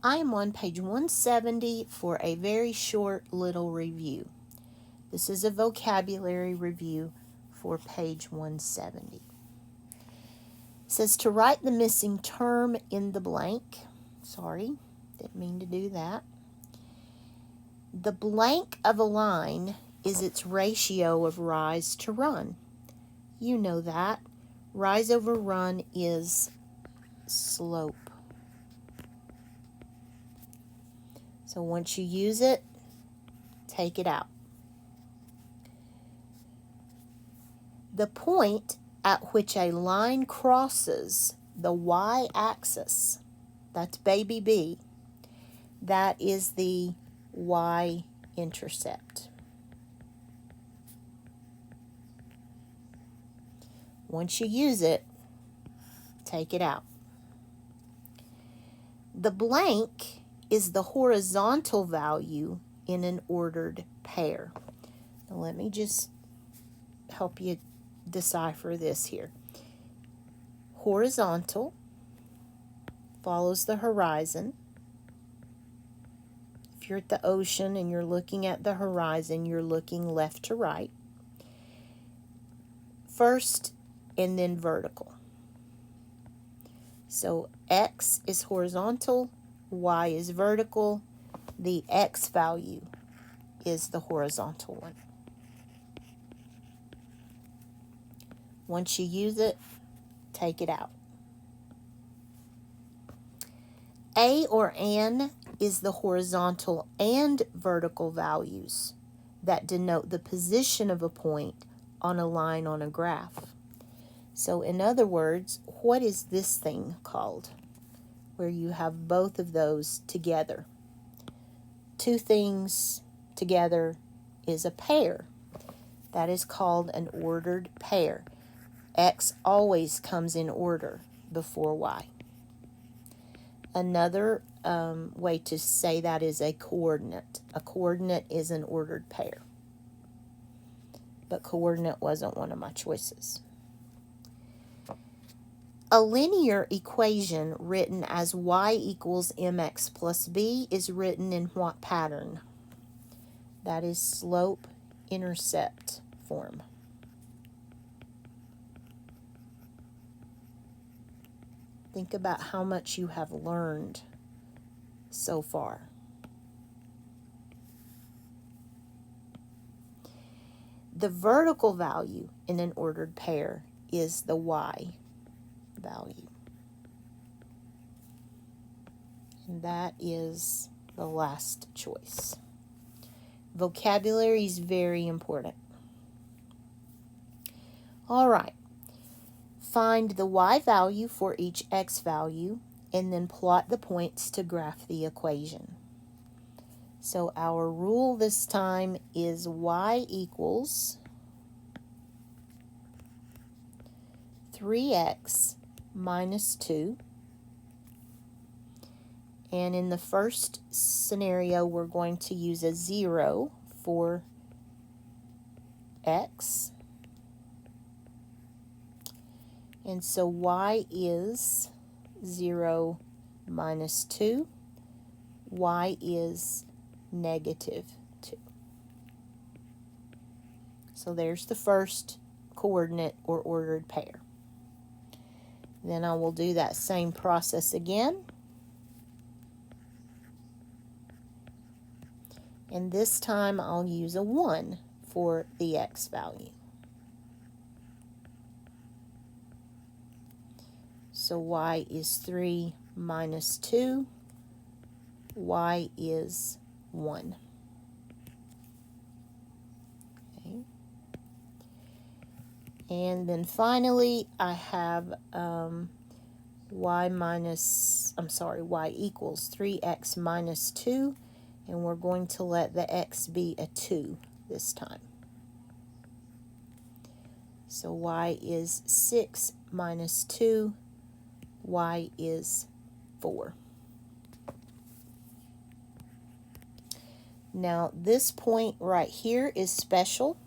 I am on page 170 for a very short little review. This is a vocabulary review for page 170. It says to write the missing term in the blank. Sorry, didn't mean to do that. The blank of a line is its ratio of rise to run. You know that. Rise over run is slope. So once you use it, take it out. The point at which a line crosses the y-axis, that's baby B, that is the y-intercept. Once you use it, take it out. The blank is the horizontal value in an ordered pair. Now let me just help you decipher this here. Horizontal follows the horizon. If you're at the ocean and you're looking at the horizon, you're looking left to right. First, and then vertical. So X is horizontal, Y is vertical. The X value is the horizontal one. Once you use it, take it out. A or an is the horizontal and vertical values that denote the position of a point on a line on a graph. So in other words, what is this thing called where you have both of those together? Two things together is a pair. That is called an ordered pair. X always comes in order before Y. Another way to say that is a coordinate. A coordinate is an ordered pair. But coordinate wasn't one of my choices. A linear equation written as y equals mx plus b is written in what pattern? That is slope-intercept form. Think about how much you have learned so far. The vertical value in an ordered pair is the y value. And that is the last choice. Vocabulary is very important. All right. Find the y value for each x value and then plot the points to graph the equation. So our rule this time is y equals 3x minus 2. And in the first scenario, we're going to use a 0 for x. And so y is 0 minus 2. Y is negative 2. So there's the first coordinate or ordered pair. Then I will do that same process again. And this time I'll use a 1 for the x value. So y is 3 minus 2. Y is 1. Okay. And then finally I have y equals 3x minus 2. And we're going to let the x be a 2 this time. So y is 6 minus 2. Y is 4. Now this point right here is special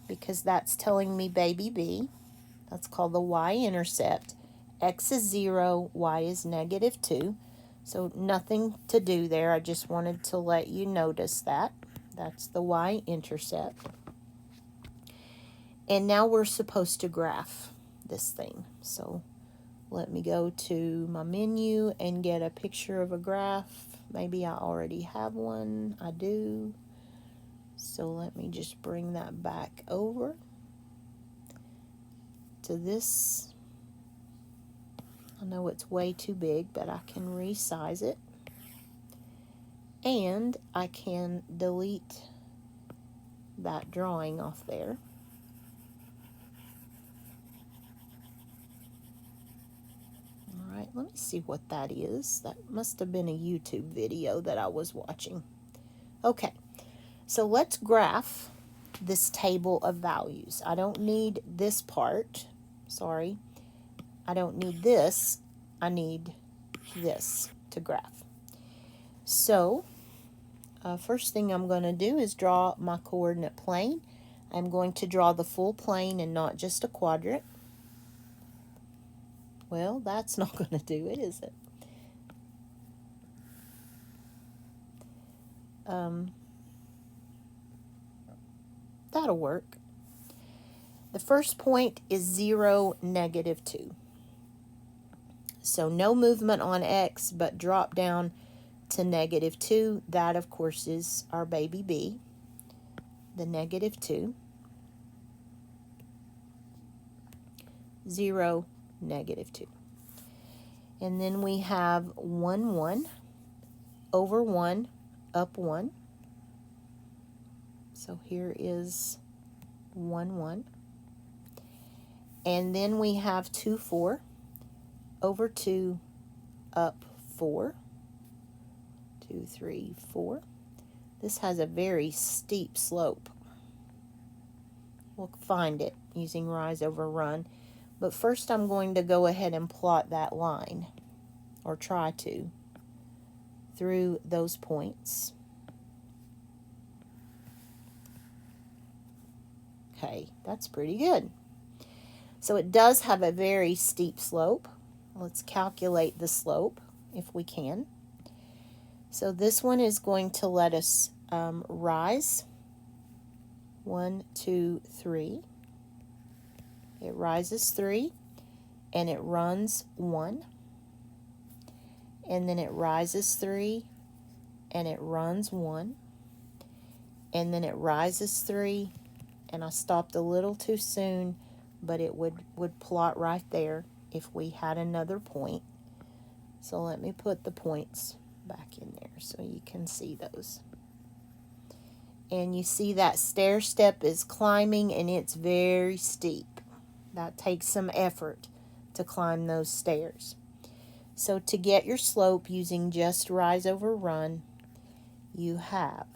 because that's telling me baby B. That's called the y-intercept. X is 0, y is negative 2. So nothing to do there. I just wanted to let you notice that. That's the y-intercept. And now we're supposed to graph this thing. So let me go to my menu and get a picture of a graph. Maybe I already have one. I do. So let me just bring that back over to this. I know it's way too big, but I can resize it. And I can delete that drawing off there. All right, let me see what that is. That must have been a YouTube video that I was watching. Okay, so let's graph this table of values. I don't need this part. Sorry. I don't need this. I need this to graph. So, first thing I'm going to do is draw my coordinate plane. I'm going to draw the full plane and not just a quadrant. Well, that's not going to do it, is it? That'll work. The first point is 0, -2. So no movement on x, but drop down to -2. That, of course, is our baby b, the -2. 0, -2. And then we have 1, 1, over 1, up 1. So here is 1, 1. And then we have 2, 4, over 2, up 4. 2, 3, 4. This has a very steep slope. We'll find it using rise over run. But first I'm going to go ahead and plot that line, or try to, through those points. Okay, that's pretty good. So it does have a very steep slope. Let's calculate the slope if we can. So this one is going to let us rise 1, 2, 3. It rises 3, and it runs 1. And then it rises 3, and it runs 1. And then it rises 3, and I stopped a little too soon, but it would plot right there if we had another point. So let me put the points back in there so you can see those. And you see that stair step is climbing, and it's very steep. That takes some effort to climb those stairs. So to get your slope using just rise over run, you have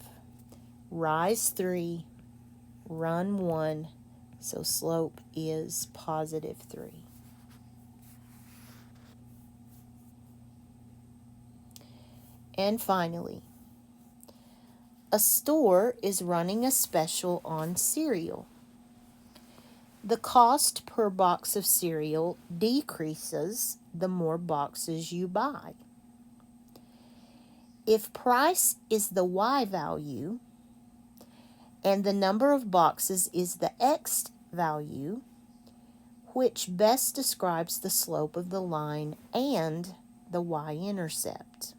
rise 3, run 1, so slope is +3. And finally, a store is running a special on cereal. The cost per box of cereal decreases the more boxes you buy. If price is the y value and the number of boxes is the x value, which best describes the slope of the line and the y-intercept?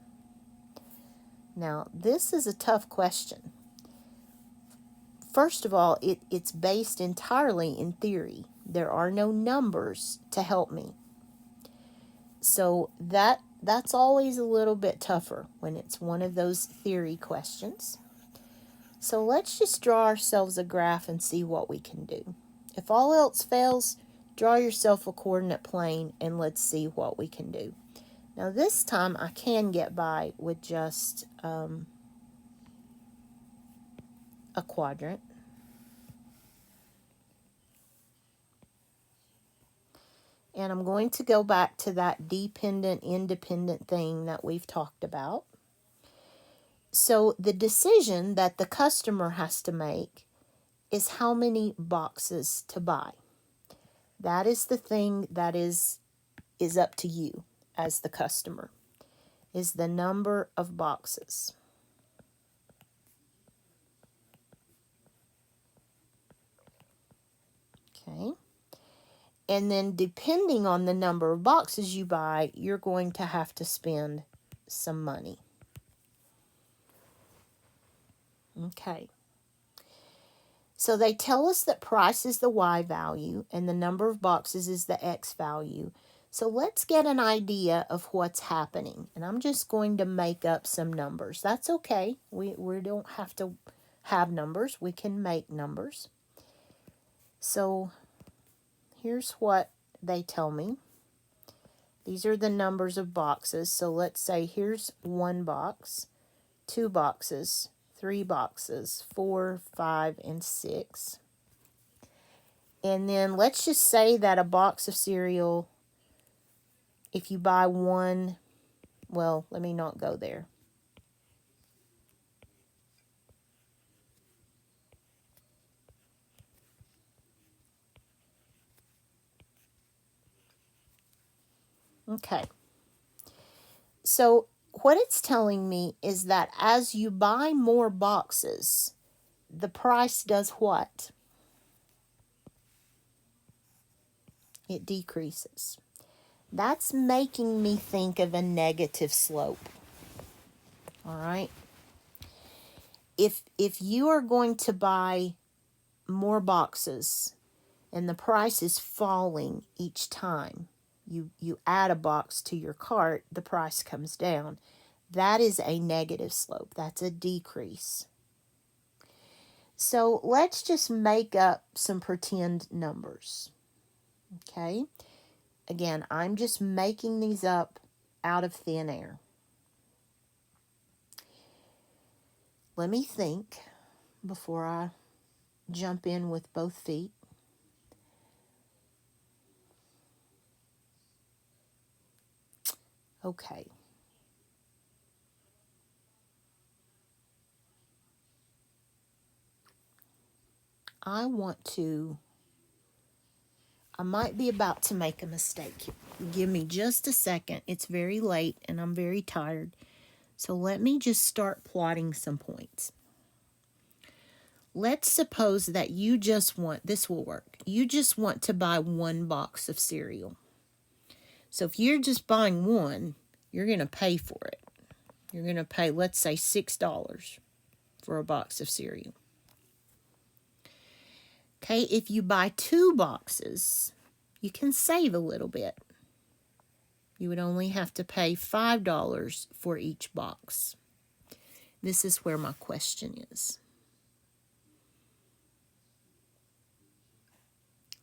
Now, this is a tough question. First of all, it's based entirely in theory. There are no numbers to help me. So that's always a little bit tougher when it's one of those theory questions. So let's just draw ourselves a graph and see what we can do. If all else fails, draw yourself a coordinate plane and let's see what we can do. Now this time I can get by with just a quadrant. And I'm going to go back to that dependent-independent thing that we've talked about. So the decision that the customer has to make is how many boxes to buy. That is the thing that is up to you as the customer. is the number of boxes. Okay. And then depending on the number of boxes you buy, you're going to have to spend some money. Okay. So they tell us that price is the Y value and the number of boxes is the X value. So let's get an idea of what's happening. And I'm just going to make up some numbers. That's okay. We don't have to have numbers. We can make numbers. So here's what they tell me. These are the numbers of boxes. So let's say here's 1 box, 2 boxes, 3 boxes, 4, 5, and 6. And then let's just say that a box of cereal, if you buy one, well, let me not go there. Okay. So what it's telling me is that as you buy more boxes, the price does what? It decreases. That's making me think of a negative slope. All right. If you are going to buy more boxes and the price is falling each time you add a box to your cart, the price comes down. That is a negative slope. That's a decrease. So let's just make up some pretend numbers. Okay. Again, I'm just making these up out of thin air. Let me think before I jump in with both feet. Okay. I might be about to make a mistake. Give me just a second. It's very late and I'm very tired. So let me just start plotting some points. Let's suppose that you just want, this will work. You just want to buy 1 box of cereal. So if you're just buying one, you're going to pay for it. You're going to pay, let's say, $6 for a box of cereal. Okay, if you buy 2 boxes, you can save a little bit. You would only have to pay $5 for each box. This is where my question is.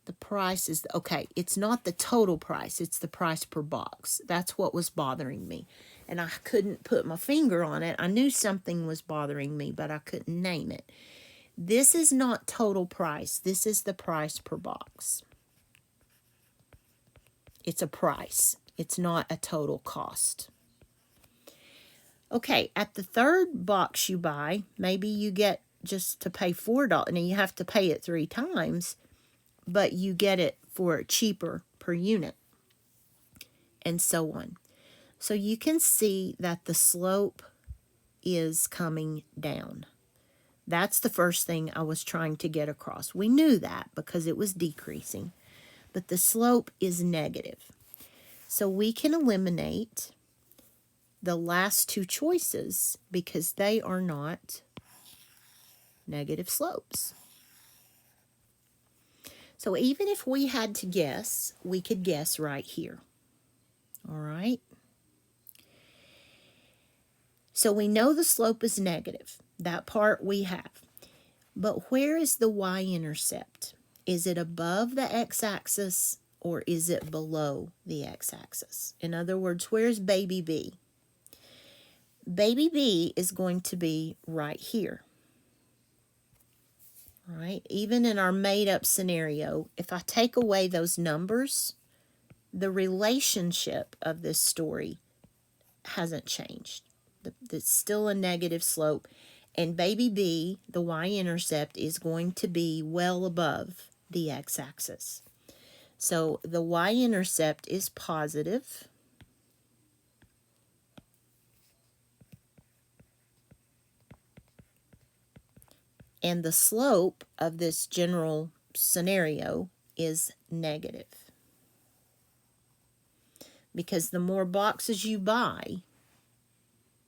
The price is, okay, it's not the total price, it's the price per box. That's what was bothering me. And I couldn't put my finger on it. I knew something was bothering me, but I couldn't name it. This is not total price. This is the price per box. It's a price. It's not a total cost. Okay, at the 3rd box you buy, maybe you get just to pay $4. And you have to pay it 3 times, but you get it for cheaper per unit, and so on. So you can see that the slope is coming down. That's the first thing I was trying to get across. We knew that because it was decreasing, but the slope is negative. So we can eliminate the last 2 choices because they are not negative slopes. So even if we had to guess, we could guess right here. All right. So we know the slope is negative. That part we have. But where is the y-intercept? Is it above the x-axis or is it below the x-axis? In other words, where's baby B? Baby B is going to be right here. All right, even in our made-up scenario, if I take away those numbers, the relationship of this story hasn't changed. It's still a negative slope, and baby B, the y-intercept, is going to be well above the x-axis. So the y-intercept is positive. And the slope of this general scenario is negative. Because the more boxes you buy,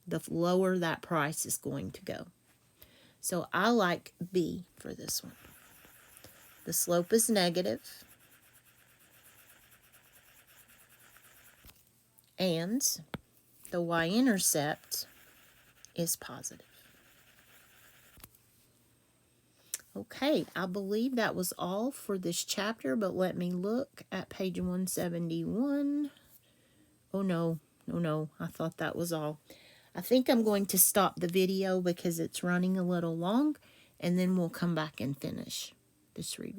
the lower that price is going to go. So I like B for this one. The slope is negative, and the y-intercept is positive. Okay, I believe that was all for this chapter, but let me look at page 171. Oh no, I thought that was all. I think I'm going to stop the video because it's running a little long, and then we'll come back and finish this review.